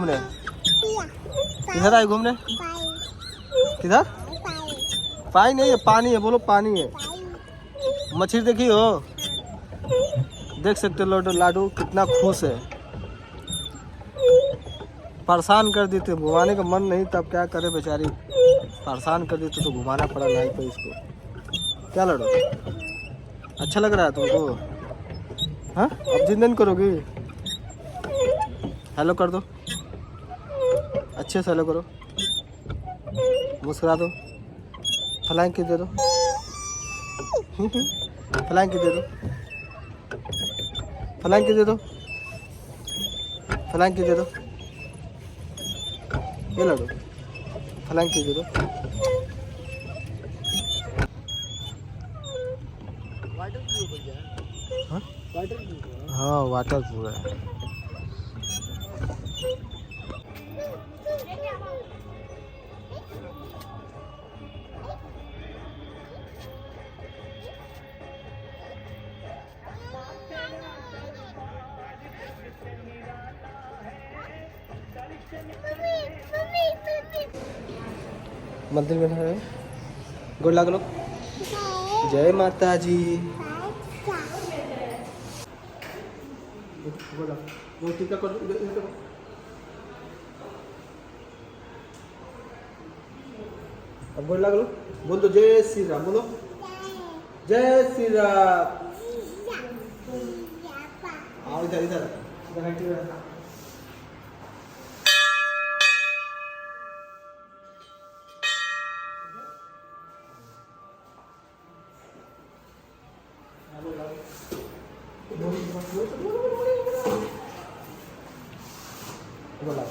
घूमने किधर आए घूमने? किधर? पानी नहीं है, पानी है, बोलो पानी है। मछली देखी हो? देख सकते हो लाडू कितना खुश है। परेशान कर दी थी, घुमाने का मन नहीं तब क्या करे बेचारी, परेशान कर दी तो घुमाना पड़ा नाई पे इसको। क्या लड़ो, अच्छा लग रहा है तुमको? हाँ, अब जिद नहीं करोगी? हेलो कर दो, अच्छे से हेलो करो, मुस्कुरा दो, फ्लाइंग किस दे दो, फ्लाइंग किस दे दो, फ्लाइंग किस दे दो, फ्लाइंग किस दे दो, ये लड़ो, फ्लाइंग किस दे दो। हाँ? हाँ वाटर पूल है। मंदिर में है, गोड़ लग लो, जय माता जी। वो टीका कर दो, अब गोड़ लग लो, बोल दो जय श्री राम, बोलो जय श्री राम। आओ इधर इधर इधर। बोला